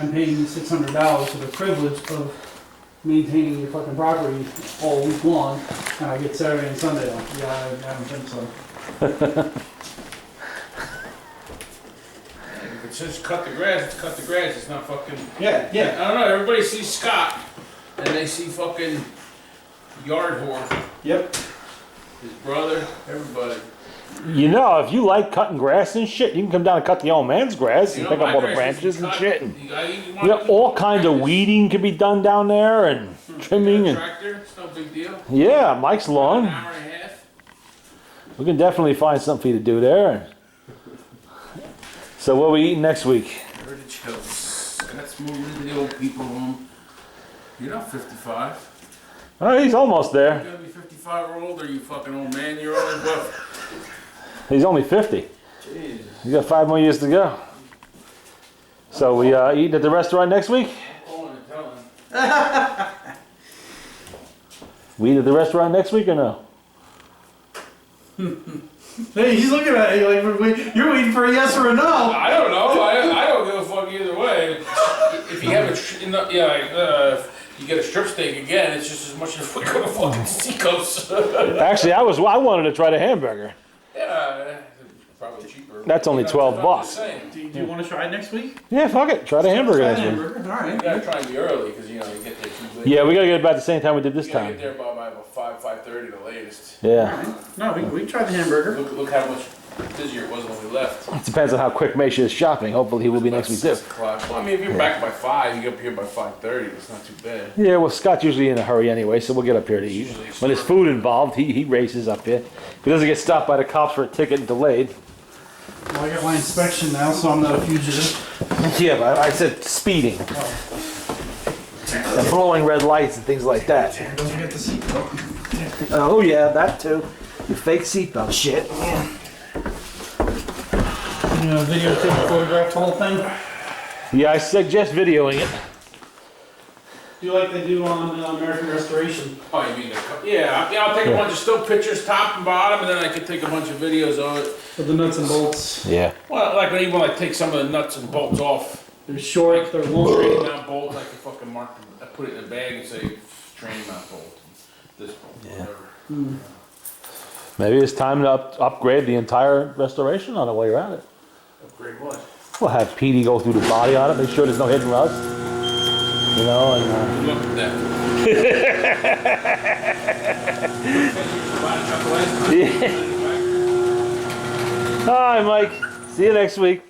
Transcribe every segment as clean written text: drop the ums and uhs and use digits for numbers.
I'm paying you $600 for the privilege of maintaining your fucking property all week long, and I get Saturday and Sunday off. Yeah, I don't think so. If it says cut the grass, it's cut the grass. It's not fucking. Yeah, yeah. I don't know. Everybody sees Scott, and they see fucking yard whore. Yep. His brother, everybody. You know, if you like cutting grass and shit, you can come down and cut the old man's grass and pick up all the branches and shit. And, you know, all kinds of weeding can be done down there and trimming and. Tractor, it's no big deal. Yeah, Mike's An lawn. hour and a half. We can definitely find something for you to do there. So what are we eating next week? Heritage Hills. Scott's moving into the old people home. You're not 55. Oh, he's almost You're there. gonna be 55 or older, you fucking old man. You're only what? He's only 50. Jesus. He's got 5 more years to go. So we eating at the restaurant next week? Calling and telling. We eat at the restaurant next week or no? Hey, he's looking at you like you're waiting for a yes or a no. I don't know. I don't give a fuck either way. If you have if you get a strip steak again, it's just as much as we go to fucking Seacoast. Actually, I wanted to try the hamburger. Yeah, probably cheaper. That's only $12 bucks. Do you want to try it next week? Yeah, fuck it. Try the hamburger Try next the week. hamburger. All You right. gotta try and be early because you get there too late. Yeah, we gotta get about the same time we did this You gotta time. get there by about 5:30 the latest. All Yeah. right. No, we tried the hamburger. Look how much busier it was when we left. It depends on how quick Mesha is shopping. Hopefully he will be next week too. 6 o'clock. Well, I mean, if you're back by 5, you get up here by 5:30. It's not too bad. Yeah, well, Scott's usually in a hurry anyway, so we'll get up here to eat. Usually When there's food involved, he races up here. If he doesn't get stopped by the cops for a ticket and delayed. Well, I got my inspection now, so I'm not a fugitive. Yeah, but I said speeding. And blowing red lights and things like that. Don't forget the seatbelt. Oh yeah, that too. The fake seatbelt shit. You know, videotape, photograph the whole thing. Yeah, I suggest videoing it. Do like they do on American Restoration. Oh, you mean yeah, I'll take a bunch of still pictures, top and bottom, and then I can take a bunch of videos of it. With the nuts and bolts. Yeah. Well, like when I take some of the nuts and bolts off, They're short, they're long. straight down bolts, I can fucking mark them. I put it in a bag and say train mount bolt, this bolt, whatever. Maybe it's time to upgrade the entire restoration on it while you're at it. Upgrade what? We'll have Petey go through the body on it, make sure there's no hidden rust. You know, and Look at that. Hi, Mike. See you next week.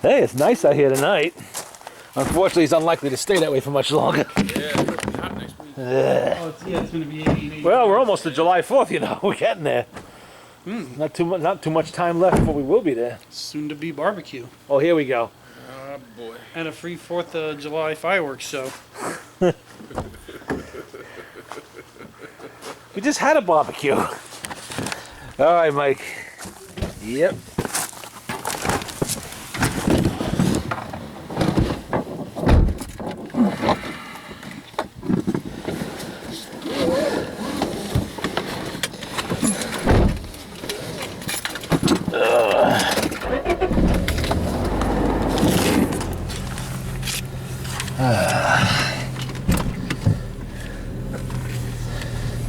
Hey, it's nice out here tonight. Unfortunately, it's unlikely to stay that way for much longer. Yeah, it's gonna be hot next week. Oh, it's gonna be 80. Well, we're almost to July 4th, you know. We're getting there. Not too much time left before we will be there. Soon to be barbecue. Oh, here we go. Oh boy. And a free 4th of July fireworks show. We just had a barbecue. All right, Mike. Yep.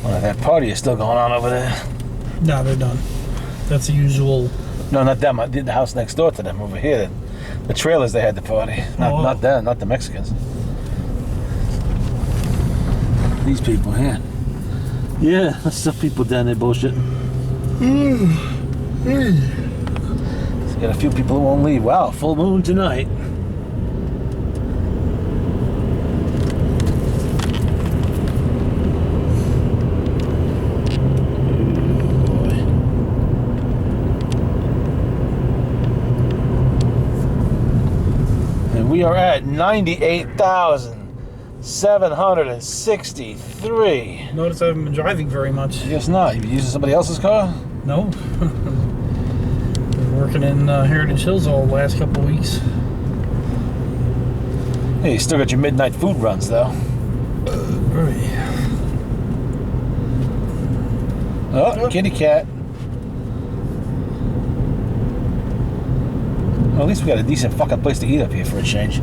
Well, that party is still going on over there. No, they're done. That's the usual. No, not them. I did the house next door to them over here. The trailers, they had the party. Not them, not the Mexicans. These people here. Yeah, that's the people down there bullshit. So got a few people who won't leave. Wow, full moon tonight. We are at 98,763. Notice I haven't been driving very much. I guess not. You been using somebody else's car? No. Been working in Heritage Hills all the last couple of weeks. Hey, you still got your midnight food runs, though. Oh, kitty cat. Well, at least we got a decent fucking place to eat up here for a change.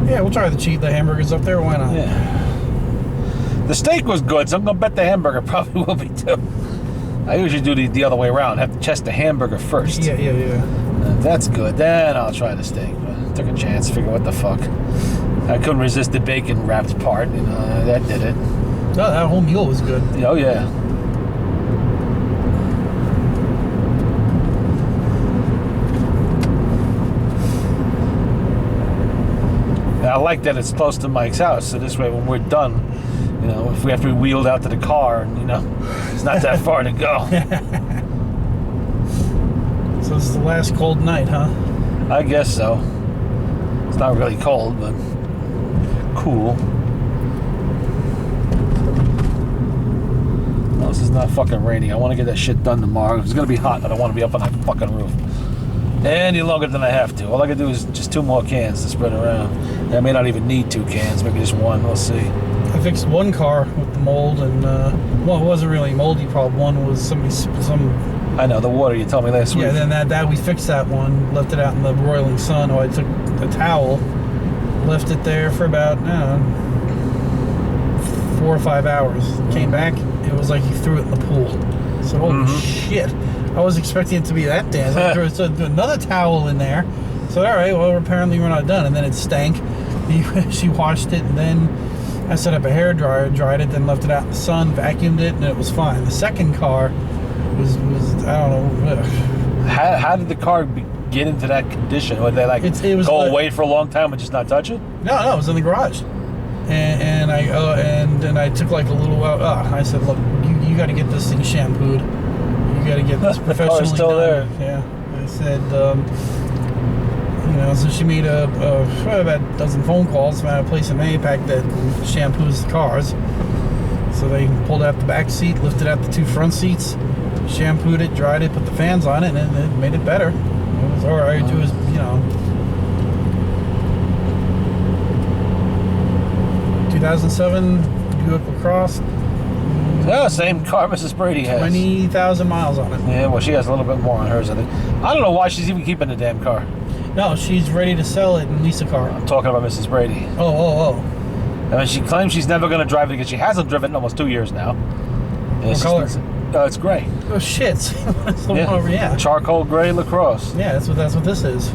Yeah, we'll try the hamburgers up there. Why not? Yeah. The steak was good, so I'm gonna bet the hamburger probably will be too. I usually do the other way around. Have to test the hamburger first. Yeah. If that's good, then I'll try the steak. But I took a chance, figure what the fuck. I couldn't resist the bacon wrapped part, you know, that did it. No, that whole meal was good. Oh yeah. I like that it's close to Mike's house, so this way when we're done, you know, if we have to be wheeled out to the car, and you know, it's not that far to go. So this is the last cold night, huh? I guess so. It's not really cold, but cool. No, this is not fucking raining. I want to get that shit done tomorrow. If it's gonna be hot, I don't want to be up on that fucking roof any longer than I have to. All I can do is just 2 more cans to spread around. I may not even need 2 cans, maybe just 1. We'll see. I fixed one car with the mold, and well, it wasn't really a moldy problem. One was some. I know the water you told me last week. Yeah, then that we fixed that one, left it out in the broiling sun. I took a towel, left it there for about 4 or 5 hours. Came back, it was like you threw it in the pool. So holy shit! I was expecting it to be that damn. So I threw another towel in there. So all right, well apparently we're not done. And then it stank. She washed it, and then I set up a hairdryer, dried it, then left it out in the sun, vacuumed it, and it was fine. The second car was I don't know. How did the car get into that condition? Would they It was go away for a long time and just not touch it? No, it was in the garage. And I took like a little while. I said, look, you got to get this thing shampooed. You got to get this professionally car's still done. there. Yeah. I said, you know, so she made about a dozen phone calls, found a place in Mayapack that shampoos the cars. So they pulled out the back seat, lifted out the 2 front seats, shampooed it, dried it, put the fans on it, and it made it better. It was all right. It was, you know, 2007 Buick LaCrosse. Oh, same car Mrs. Brady has. 20,000 miles on it. Yeah, well, she has a little bit more on hers, I think. I don't know why she's even keeping the damn car. No, she's ready to sell it and lease a car. I'm talking about Mrs. Brady. Oh. I mean, she claims she's never going to drive it because she hasn't driven it in almost 2 years now. What color? It's gray. Oh shit! That's the one over. Yeah. Charcoal gray LaCrosse. Yeah, that's what this is.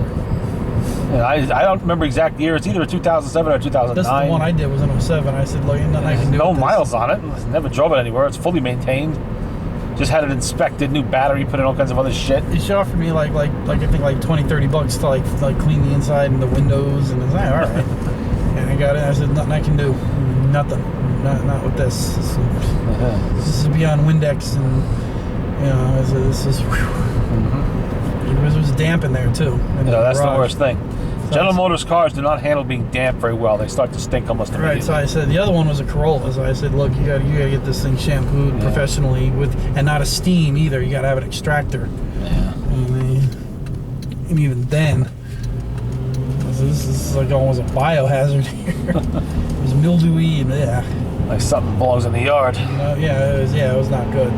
Yeah, I don't remember exact year. It's either a 2007 or 2009. This the one I did was in 07. I said, look, nothing I can do. No with this. miles on it. Never drove it anywhere. It's fully maintained. Just had it inspected, new battery, put in all kinds of other shit. She offered me like I think like $20-30 to like clean the inside and the windows, and I was like, all right. And I got it. I said, nothing I can do. Nothing. Not with this. This is beyond Windex, and you know, this is. It was damp in there too. You know, that's the worst thing. General Motors cars do not handle being damp very well. They start to stink almost immediately. Right, so I said the other one was a Corolla. So I said, look, you gotta get this thing shampooed professionally and not a steam either. You gotta have an extractor. Yeah. And even then, this is like almost a biohazard here. It was mildewy and Like something belongs in the yard. it was not good.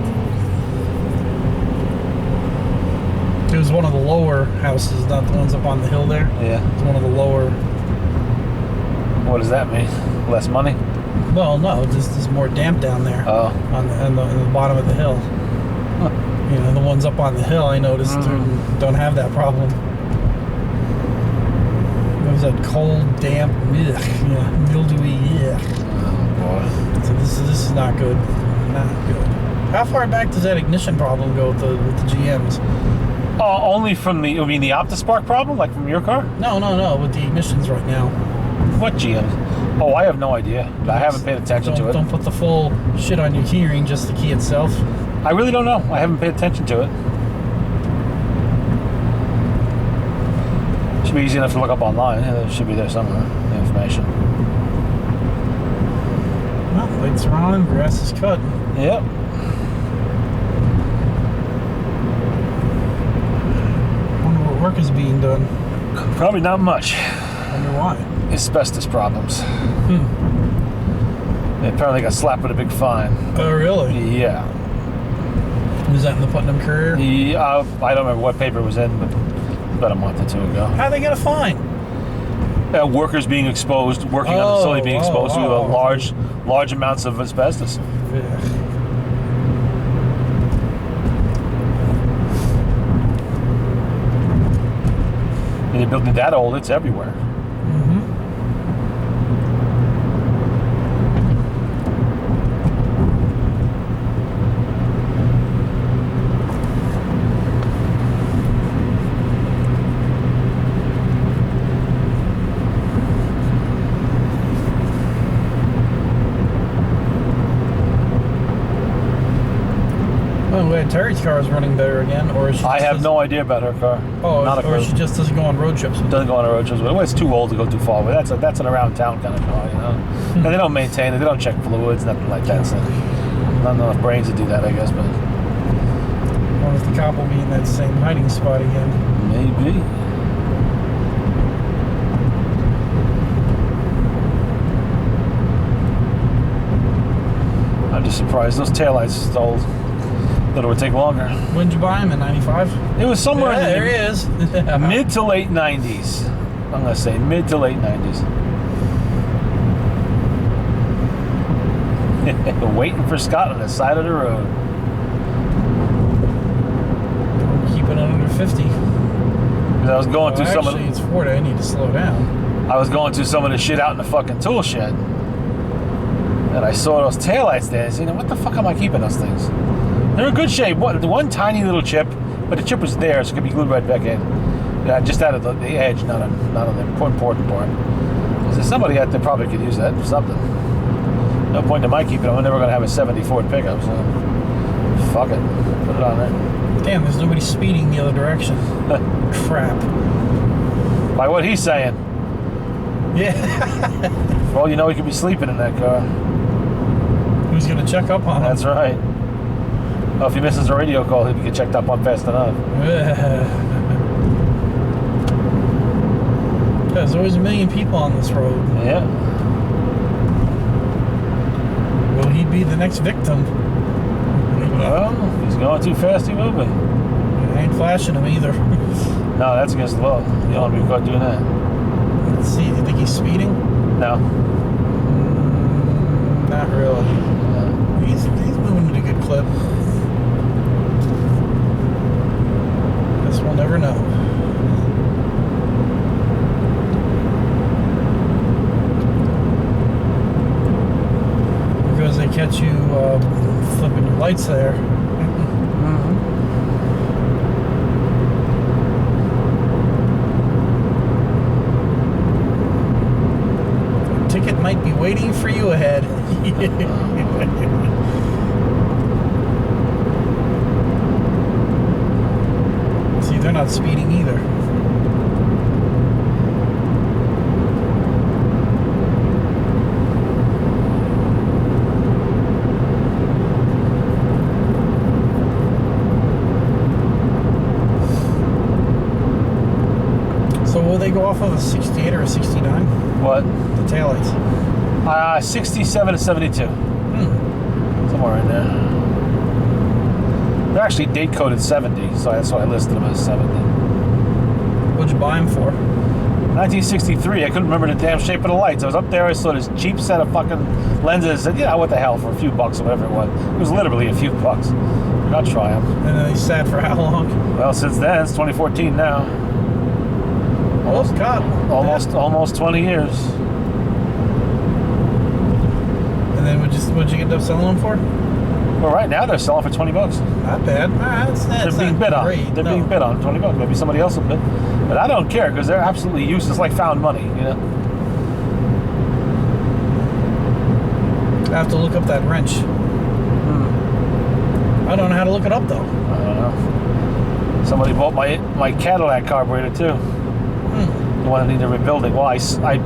It was one of the lower houses, not the ones up on the hill there. Yeah. It's one of the lower. What does that mean? Less money? Well, no, there's more damp down there. Oh. On the bottom of the hill. Huh. You know, the ones up on the hill, I noticed, don't have that problem. It was that cold, damp, mildewy, Oh, boy. So this is not good. Not good. How far back does that ignition problem go with the GMs? Oh, only from the, you mean the OptiSpark problem? Like from your car? No, with the ignitions right now. What GM? Oh, I have no idea. I haven't paid attention to it. Don't put the full shit on your keyring, just the key itself. I really don't know. I haven't paid attention to it. Should be easy enough to look up online. It should be there somewhere, the information. Well, lights are on, grass is cut. Yep. Wonder what work is being done. Probably not much. Wonder why. Asbestos problems. They apparently got slapped with a big fine. Oh, really? Yeah. Was that in the Putnam Courier? I don't remember what paper it was in, but about a month or two ago. How'd they get a fine? Workers being exposed, working on the facility being exposed to large amounts of asbestos. Yeah. And the building that old, it's everywhere. Oh, wait, Terry's car is running better again, or is she I just have no idea about her car. Oh, Not a or clue. she just doesn't go on road trips. Doesn't go on a road trip. Well, it's too old to go too far with. That's an around town kind of car, you know. And they don't maintain it. They don't check fluids, nothing like that. So not enough brains to do that, I guess. But I wonder if the cop will be in that same hiding spot again. maybe. I'm just surprised those taillights stalled. Thought it would take longer. When did you buy him? In '95? It was somewhere Yeah, there he in is. the mid to late 90s. I'm gonna say mid to late 90s. Waiting for Scott on the side of the road. Keep it under 50. 'Cause I was going through some of Actually, it's 40. I need to slow down. I was going through some of the shit out in the fucking tool shed. And I saw those taillights there. I said, what the fuck am I keeping those things? They're in good shape. One tiny little chip, but the chip was there, so it could be glued right back in. Yeah, just out of the edge, not on the important part. So somebody out there probably could use that for something. No point in my keeping it. I'm never going to have a 70 Ford pickup, so fuck it. Put it on there. Damn, there's nobody speeding the other direction. Crap. By what he's saying. Yeah. Well, you know he could be sleeping in that car. Who's gonna check up on him? That's right. Oh, if he misses a radio call, he'll get checked up on fast enough. There's always a million people on this road. Yeah. Will he be the next victim? Well, if he's going too fast, he will be. I ain't flashing him either. No, that's against the law. You don't want to be caught doing that. Let's see, do you think he's speeding? No. Not really. He's moving at a good clip. Guess we'll never know. Because they catch you flipping your lights there. Ticket might be waiting for you ahead. See, they're not speeding either. So will they go off of a 68 or a 69? What? The taillights. 67 to 72. Somewhere in there. They're actually date coded 70, so that's why I listed them as 70. What'd you buy them for? 1963, I couldn't remember the damn shape of the lights. I was up there, I saw this cheap set of fucking lenses. I said, yeah, what the hell, for a few bucks or whatever it was. It was literally a few bucks. I'll try them. And then they sat for how long? Well, since then, it's 2014 now. Almost got Almost 20 years. And then what'd you end up selling them for? Well, right now they're selling for 20 bucks. Not bad. That's They're being bid on. great. They're No. being bid on 20 bucks. Maybe somebody else will bid. But I don't care because they're absolutely useless, like found money, you know? I have to look up that wrench. I don't know how to look it up though. I don't know. Somebody bought my Cadillac carburetor too. The one that needed rebuilding. Well, I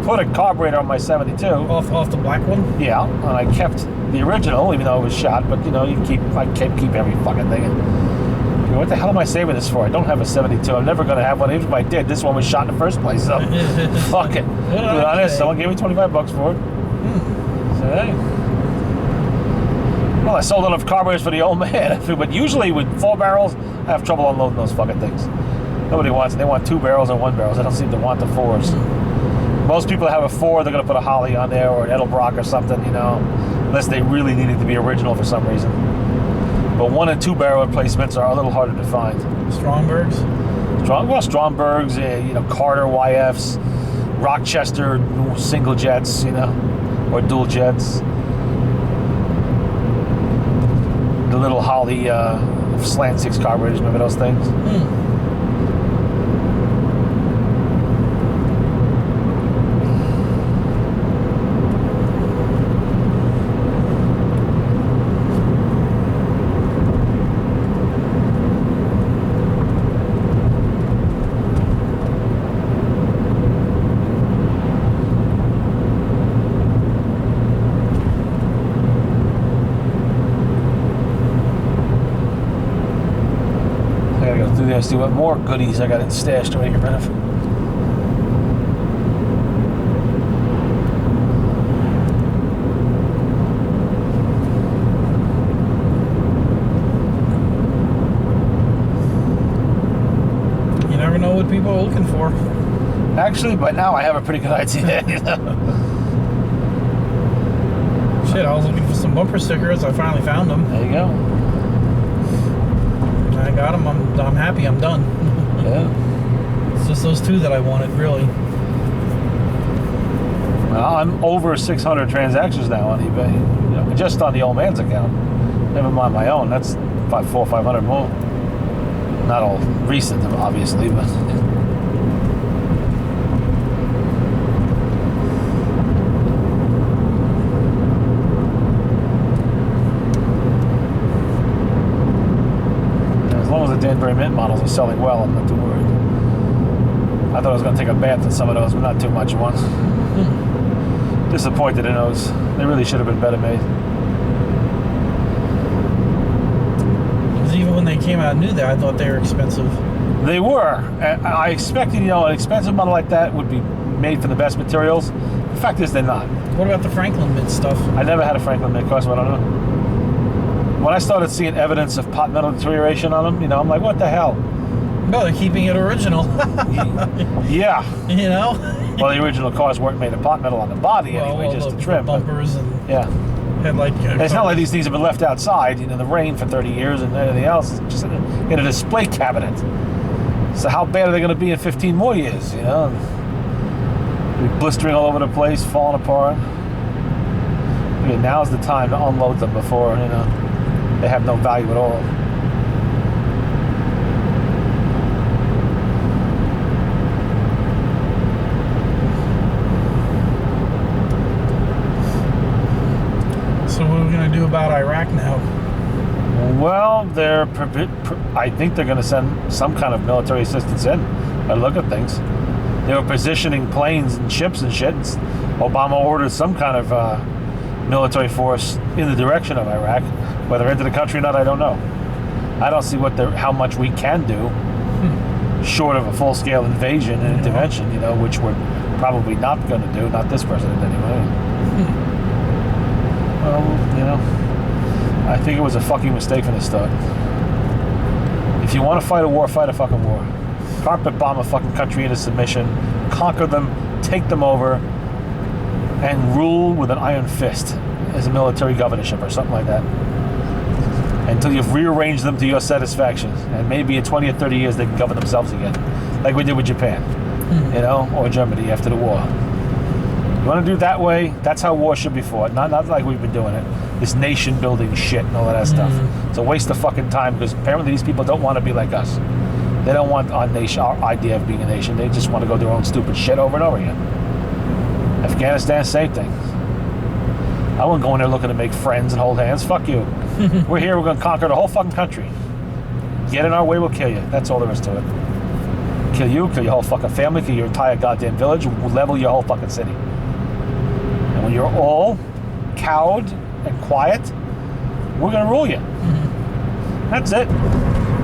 put a carburetor on my 72. Off the black one? Yeah, and I kept the original, even though it was shot. But you know, I can't keep every fucking thing. And, you know, what the hell am I saving this for? I don't have a 72. I'm never gonna have one. Even if I did, this one was shot in the first place. So fuck it. To be honest, someone gave me 25 bucks for it. So hey. Well, I sold enough carburetors for the old man, but usually with 4 barrels, I have trouble unloading those fucking things. Nobody wants it. They want 2 barrels and 1 barrel. They don't seem to want the 4s. Most people that have a 4, they're going to put a Holly on there or an Edelbrock or something, you know, unless they really need it to be original for some reason. But 1 and 2 barrel replacements are a little harder to find. Strombergs? Strombergs, you know, Carter YFs, Rochester single jets, you know, or dual jets. The little Holly slant 6 carburetors, remember those things? See what more goodies I got stashed away here, Renif. You never know what people are looking for. Actually, by now I have a pretty good idea. You know? Shit, I was looking for some bumper stickers. I finally found them. There you go. I got them. I'm happy. I'm done. Yeah. It's just those 2 that I wanted, really. Well, I'm over 600 transactions now on eBay. You know, just on the old man's account. Never mind my own. That's 400 or 500 more. Not all recent, obviously, but. As long as the Danbury Mint models are selling well, I'm not too worried. I thought I was going to take a bath in some of those, but not too much at once. Disappointed in those. They really should have been better made. Because even when they came out new, I thought they were expensive. They were. I expected, you know, an expensive model like that would be made from the best materials. The fact is, they're not. What about the Franklin Mint stuff? I never had a Franklin Mint car, so I don't know. When I started seeing evidence of pot metal deterioration on them, you know, I'm like, what the hell? No, they're keeping it original. Yeah. You know? Well, the original cars weren't made of pot metal on the body anyway, just the trim. Bumpers and Yeah. headlight. It's not like these things have been left outside, you know, the rain for 30 years and everything else, just in a display cabinet. So how bad are they going to be in 15 more years, you know? Blistering all over the place, falling apart. I mean, now's the time to unload them before, you know, they have no value at all. So what are we going to do about Iraq now? Well, I think they're going to send some kind of military assistance in. By the look at things, they were positioning planes and ships and shit. Obama ordered some kind of military force in the direction of Iraq. Whether into the country or not, I don't know. I don't see how much we can do, short of a full-scale invasion and intervention. You know, which we're probably not going to do. Not this president, anyway. Well, you know, I think it was a fucking mistake from the start. If you want to fight a war, fight a fucking war. Carpet bomb a fucking country into submission, conquer them, take them over, and rule with an iron fist as a military governorship or something like that. Until you've rearranged them to your satisfaction. And maybe in 20 or 30 years they can govern themselves again. Like we did with Japan, you know, or Germany after the war. You want to do it that way, that's how war should be fought. Not like we've been doing it. This nation building shit and all of that stuff. It's a waste of fucking time because apparently these people don't want to be like us. They don't want our nation, our idea of being a nation. They just want to go their own stupid shit over and over again. Afghanistan, same thing. I wouldn't go in there looking to make friends and hold hands. Fuck you. We're here, we're going to conquer the whole fucking country. Get in our way, we'll kill you. That's all there is to it. Kill you, kill your whole fucking family, kill your entire goddamn village, we'll level your whole fucking city. And when you're all cowed and quiet, we're going to rule you. That's it.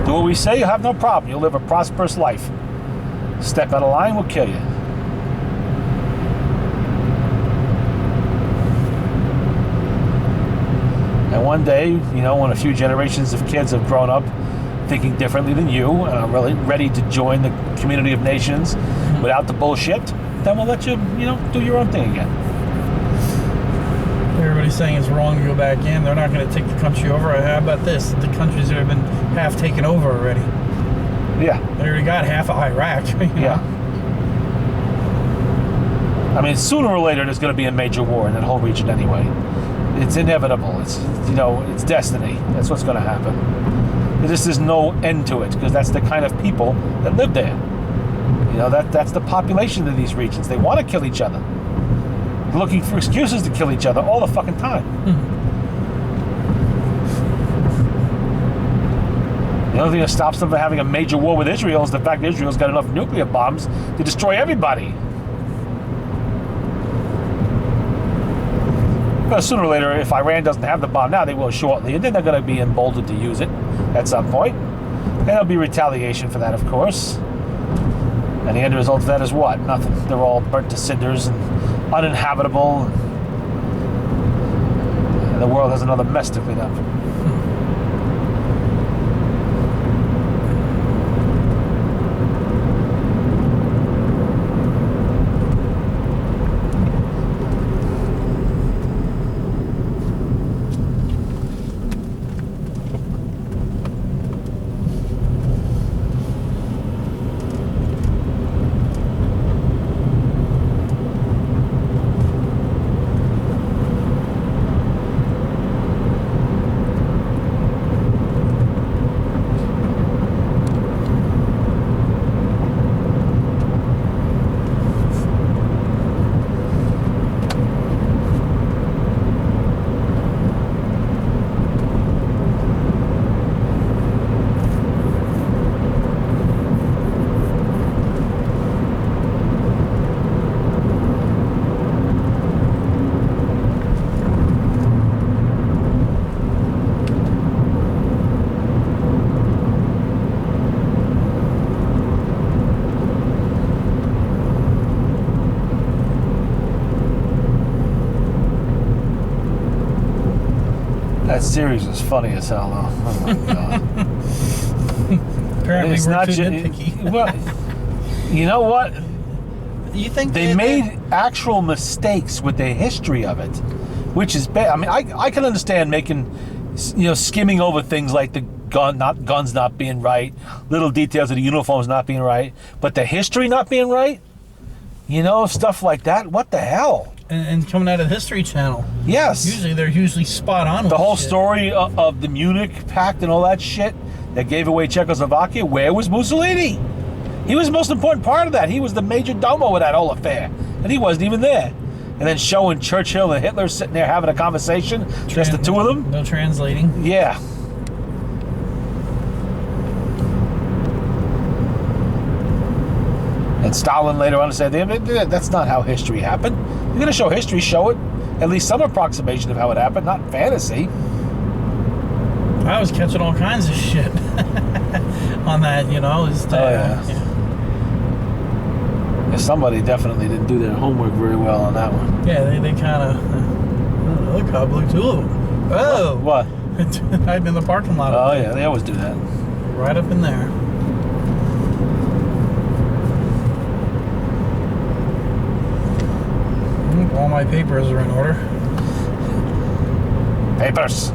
Do what we say, you'll have no problem. You'll live a prosperous life. Step out of line, we'll kill you. And one day, you know, when a few generations of kids have grown up thinking differently than you and are really ready to join the community of nations without the bullshit, then we'll let you, you know, do your own thing again. Everybody's saying it's wrong to go back in. They're not going to take the country over. How about this? The countries that have been half taken over already. Yeah. They already got half of Iraq. You know? Yeah. I mean, sooner or later, there's going to be a major war in that whole region anyway. It's inevitable. It's, you know, it's destiny. That's what's going to happen. There just is no end to it, because that's the kind of people that live there. You know, that's the population of these regions. They want to kill each other. They're looking for excuses to kill each other all the fucking time. The only thing that stops them from having a major war with Israel is the fact that Israel's got enough nuclear bombs to destroy everybody. But sooner or later, if Iran doesn't have the bomb now, they will shortly, and then they're going to be emboldened to use it at some point. And there'll be retaliation for that, of course. And the end result of that is what? Nothing. They're all burnt to cinders and uninhabitable. And the world has another mess to clean up. That series was funny as hell, though. Oh my god! Apparently, It's we're not too ju- nitpicky. Well, you know what? You think They made actual mistakes with the history of it, which is bad. I mean, I can understand making, you know, skimming over things like the guns not being right, little details of the uniforms not being right, but the history not being right. You know, stuff like that. What the hell? and coming out of the History Channel. Yes. Usually they're usually spot on. The with whole shit. story of the Munich Pact and all that shit that gave away Czechoslovakia. Where was Mussolini? He was the most important part of that. He was the major domo of that whole affair, and he wasn't even there. And then showing Churchill and Hitler sitting there having a conversation, just the two of them. No translating. Yeah. And Stalin later on said, that's not how history happened. You're going to show history, show it at least some approximation of how it happened, not fantasy. I was catching all kinds of shit on that, you know. Just, Yeah, somebody definitely didn't do their homework very well on that one. Yeah, they kind of... look how blue two of them. Oh! What? Hiding in the parking lot. Oh, yeah, they always do that. Right up in there. All my papers are in order. Papers.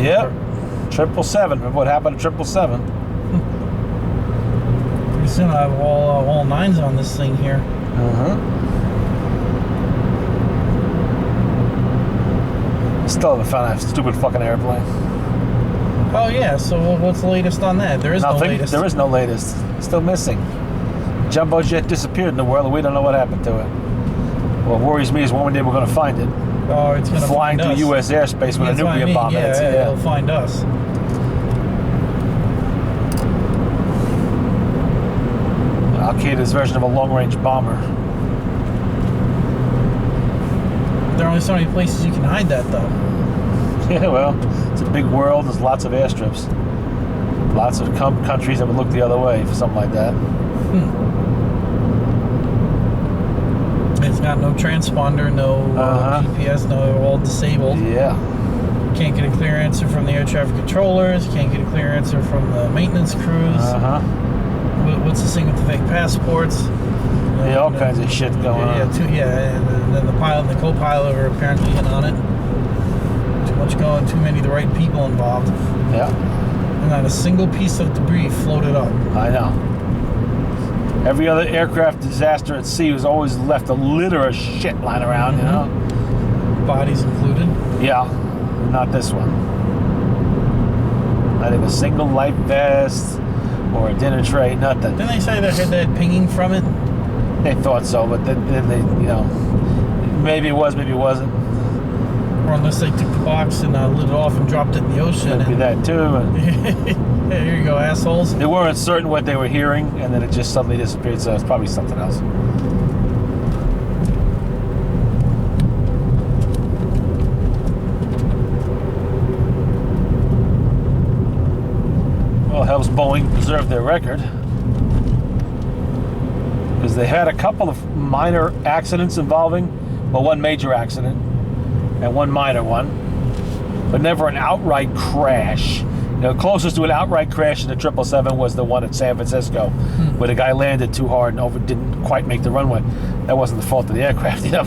Yep. 777. Remember what happened to 777? Pretty soon I have all nines on this thing here. Still haven't found that stupid fucking airplane. Oh yeah. So what's the latest on that? There is no Nothing. latest. There is no latest. Still missing. Jumbo jet disappeared in the world, and we don't know what happened to it. What worries me is one day we're going to find it. Oh, it's gonna Flying find through us. U.S. airspace with That's a what I nuclear mean. bomb in it. Yeah, it'll find us. Al-Qaeda's version of a long-range bomber. There are only so many places you can hide that, though. Yeah, well, it's a big world. There's lots of airstrips. Lots of countries that would look the other way for something like that. It's got no transponder, no GPS, no, all disabled. Yeah. Can't get a clear answer from the air traffic controllers. Can't get a clear answer from the maintenance crews. What's this thing with the fake passports? Yeah, all kinds of shit going on. And then the pilot and the co-pilot are apparently in on it. Too much going, too many of the right people involved. Yeah. And not a single piece of debris floated up. I know. Every other aircraft disaster at sea was always left a litter of shit lying around, you know? Bodies included. Yeah. Not this one. Not even a single life vest or a dinner tray, nothing. Didn't they say they had pinging from it? They thought so, but then they, you know, maybe it was, maybe it wasn't. Or unless they took the box and lit it off and dropped it in the ocean. Could be that too. And Yeah, here you go, assholes. they weren't certain what they were hearing, and then it just suddenly disappeared, so it's probably something else. Well, helps Boeing preserve their record. Because they had a couple of minor accidents involving, well, one major accident and one minor one, but never an outright crash. You know, closest to an outright crash in the 777 was the one at San Francisco, where the guy landed too hard and didn't quite make the runway. That wasn't the fault of the aircraft. You know,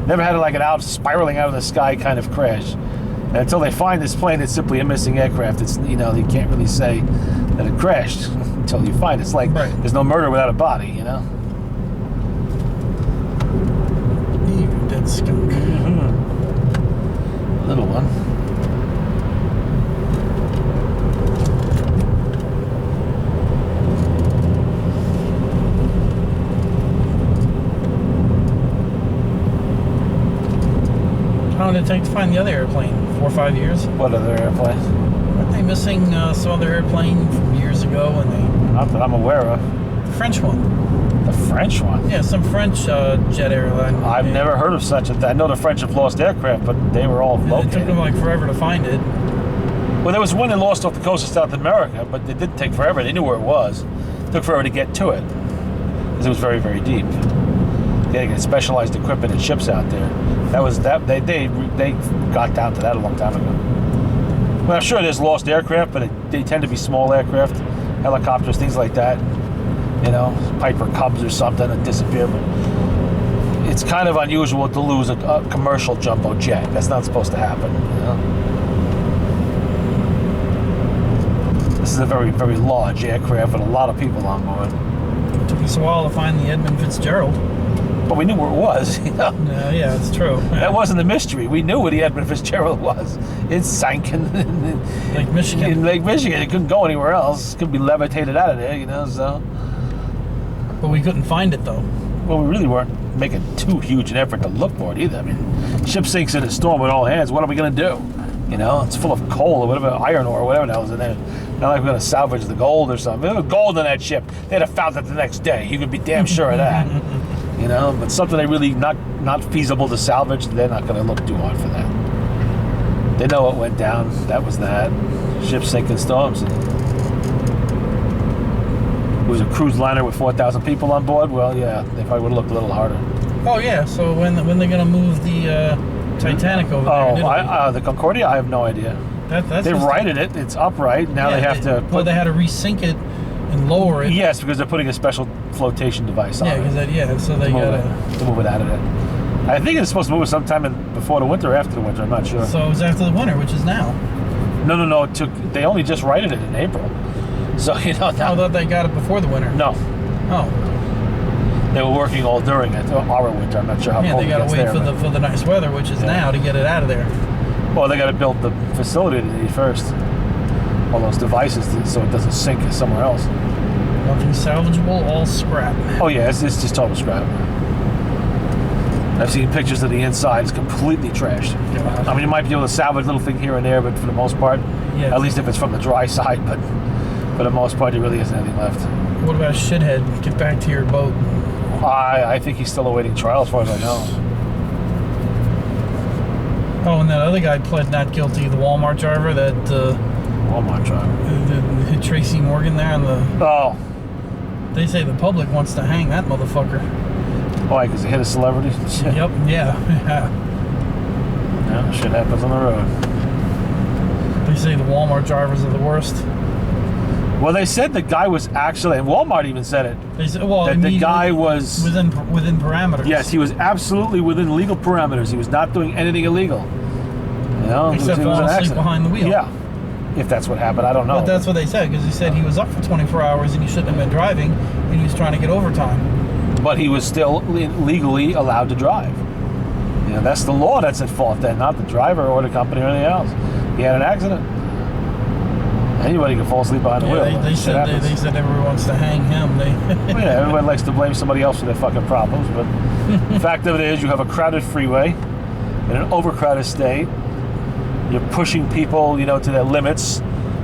never had like an spiraling out of the sky kind of crash. And until they find this plane, it's simply a missing aircraft. It's, you know, they can't really say that it crashed until you find it. It's like there's no murder without a body, you know. You dead skunk. Little one. How long did it take to find the other airplane? 4 or 5 years? What other airplane? Aren't they missing some other airplane from years ago? And Not that I'm aware of. the French one. The French one? Yeah, some French jet airline. I've never heard of such a thing. I know the French have lost aircraft, but they were all It located. took them like forever to find it. Well, there was one they lost off the coast of South America, but it didn't take forever. They knew where it was. It took forever to get to it because it was very, very deep. They had to get specialized equipment and ships out there. That was that they got down to that a long time ago. Well, I'm sure there's lost aircraft, but they tend to be small aircraft, helicopters, things like that. You know, Piper Cubs or something that disappear. But it's kind of unusual to lose a commercial jumbo jet. That's not supposed to happen. You know? This is a very, very large aircraft with a lot of people on board. It took us a while to find the Edmund Fitzgerald. But we knew where it was, you know. Yeah, it's true. That wasn't a mystery. We knew where the Edmund Fitzgerald was. It sank in Lake Michigan. In Lake Michigan. It couldn't go anywhere else. It could be levitated out of there, you know, so. But we couldn't find it, though. Well, we really weren't making too huge an effort to look for it either. I mean, ship sinks in a storm with all hands. What are we going to do? You know, it's full of coal or whatever, iron ore or whatever that was in there. Not like we're going to salvage the gold or something. If there was gold in that ship, they'd have found it the next day. You could be damn sure of that. You know, but something they really not feasible to salvage, they're not going to look too hard for that. They know what went down. That was that. Ship sinking storms. It was a cruise liner with 4,000 people on board. Well, yeah, they probably would have looked a little harder. Oh, yeah. So when they're going to move the Titanic over there? The Concordia? I have no idea. That's they righted it. It's upright. Now they have to... Well, they had to resink it and lower it. Yes, because they're putting a special flotation device on it. So they got to move it out of it. I think it's supposed to move it sometime before the winter or after the winter. I'm not sure. So it was after the winter, which is now. No. They only just righted it in April. So, you know... I thought they got it before the winter. No. Oh. They were working all during it, our winter. I'm not sure how cold it gets there. Yeah, they got to wait for the nice weather, which is now, to get it out of there. Well, they got to build the facility first. all those devices so it doesn't sink somewhere else. Nothing salvageable, all scrap. Oh yeah, it's just total scrap. I've seen pictures of the inside; it's completely trashed. God. I mean, you might be able to salvage a little thing here and there, but for the most part, Yeah. at least if it's from the dry side, but for the most part, there really isn't anything left. What about Shithead? Get back to your boat. I think he's still awaiting trial, as far as I know. Oh, and that other guy pled not guilty, the Walmart driver that Walmart driver. hit Tracy Morgan there on the... Oh, They say the public wants to hang that motherfucker. why? Because he hit a celebrity? Yep, yeah. Yeah, shit happens on the road. They say the Walmart drivers are the worst. Well, they said the guy was actually, and Walmart even said it, They say, well, that the immediately guy was... within parameters. Yes, he was absolutely within legal parameters. He was not doing anything illegal. You know, Except it was falling an asleep accident. behind the wheel. Yeah, if that's what happened, I don't know. But that's what they said, because he said he was up for 24 hours and he shouldn't have been driving, and he was trying to get overtime. But he was still legally allowed to drive. You know, that's the law that's at fault then, not the driver or the company or anything else. He had an accident. Anybody can fall asleep behind the wheel. Yeah, they Shit said happens. they said everyone wants to hang him. Well, yeah, everyone likes to blame somebody else for their fucking problems, but the fact of it is, you have a crowded freeway in an overcrowded state. You're pushing people, you know, to their limits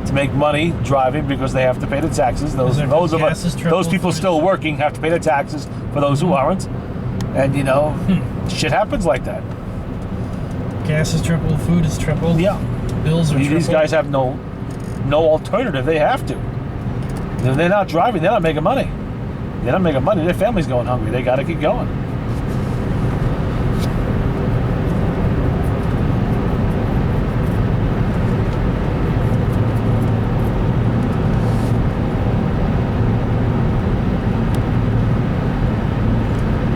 to make money driving because they have to pay the taxes. Those people still working have to pay the taxes for those who aren't, and you know, shit happens like that. Gas is tripled, food is tripled. Yeah, Bills are tripled. these guys have no alternative. They have to. If they're not driving, they're not making money. They're not making money. Their family's going hungry. They got to keep going.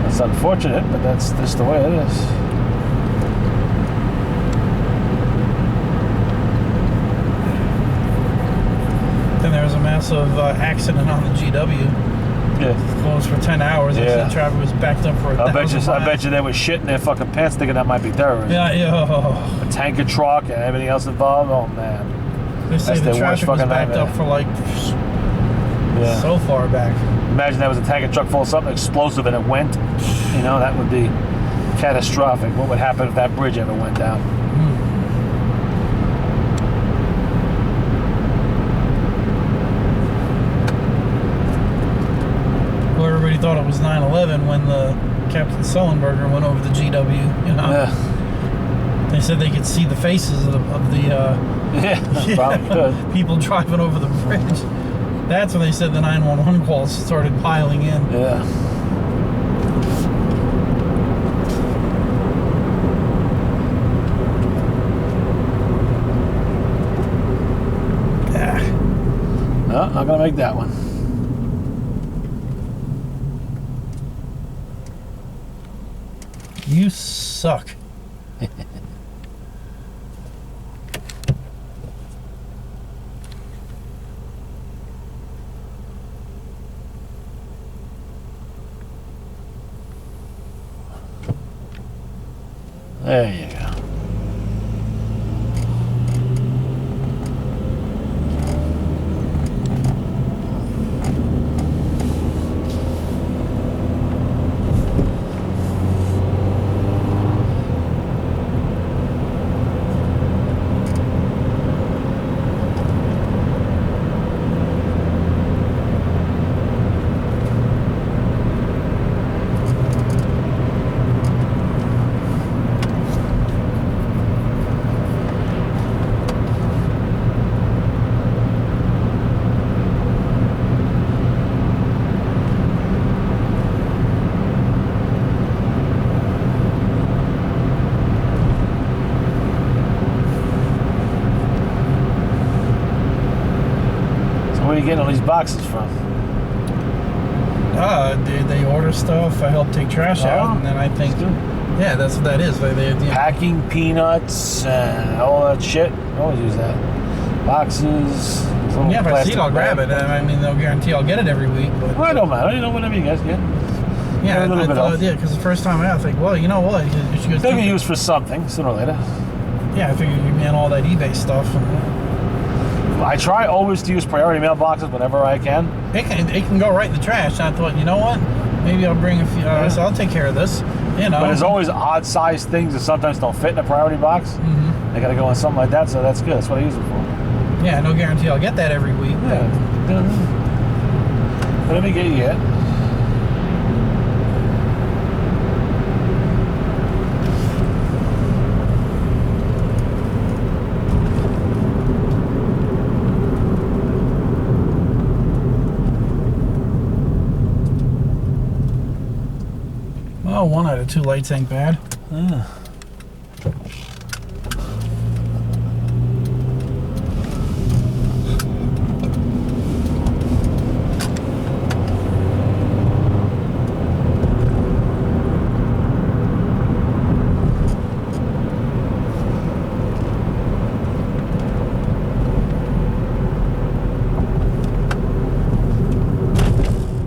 It's unfortunate, but that's just the way it is. Then there was a massive accident on the GW. Yeah. Closed for 10 hours. They Yeah. said traffic was backed up for I 1,000 bet you they were shitting their fucking pants thinking that might be terrorism. Yeah. A tanker truck and everything else involved. Oh man. They say That's the their worst traffic was fucking backed nightmare. up for like Yeah. so far back. Imagine that was a tanker truck full of something explosive and it went. You know, that would be catastrophic. What would happen if that bridge ever went down? Well, everybody thought it was 9/11 when the Captain Sullenberger went over the GW. You know, Yeah. they said they could see the faces of the Yeah, probably could. people driving over the bridge. That's when they said the 911 calls started piling in. Yeah. Ah, No, not gonna make that one. you suck. There you go. Where are you getting all these boxes from? They order stuff. I help take trash out, and then I think, yeah, that's what that is. They Packing peanuts and all that shit. I always use that. Boxes. yeah, if I see it, I'll grab it. I mean, they'll guarantee I'll get it every week. But Well, it don't matter. You know, whatever you guys get. yeah, a little I bit thought, off. yeah, because the first time out, I think, well, you know what? You should go. They'll get used for something sooner or later. Yeah, I figured you man all that eBay stuff. And, I try always to use priority mailboxes whenever I can. It can go right in the trash. And I thought, you know what? Maybe I'll bring a few. So I'll take care of this. You know. But there's always odd-sized things that sometimes don't fit in a priority box. Mm-hmm. They got to go in something like that, so that's good. That's what I use it for. Yeah, no guarantee I'll get that every week. Yeah. But let me get you yet. Oh, one out of 2 lights ain't bad.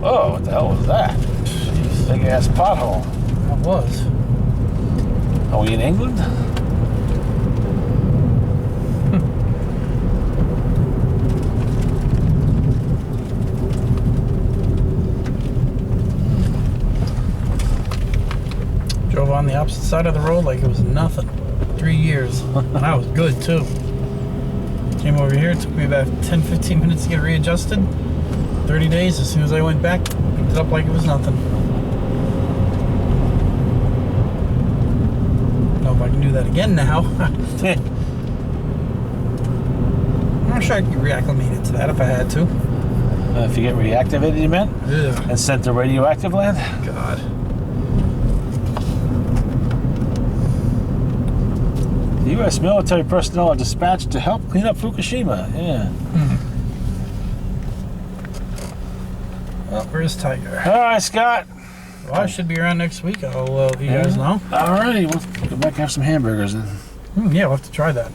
Oh, what the hell was that? Jeez, Big ass pothole. that was. Are we in England? Drove on the opposite side of the road like it was nothing. 3 years. And I was good too. Came over here, it took me about 10-15 minutes to get readjusted. 30 days, as soon as I went back, picked it up like it was nothing. Don't know if I can do that again now. I'm sure I could reacclimate it to that if I had to. If you get reactivated, you meant? Ugh. And sent to radioactive land? God. The U.S. military personnel are dispatched to help clean up Fukushima. Yeah. Well, where's Tiger? All right, Scott. Well, I should be around next week. I'll let you guys know. All righty. We'll go back and have some hamburgers then. Yeah, we'll have to try that.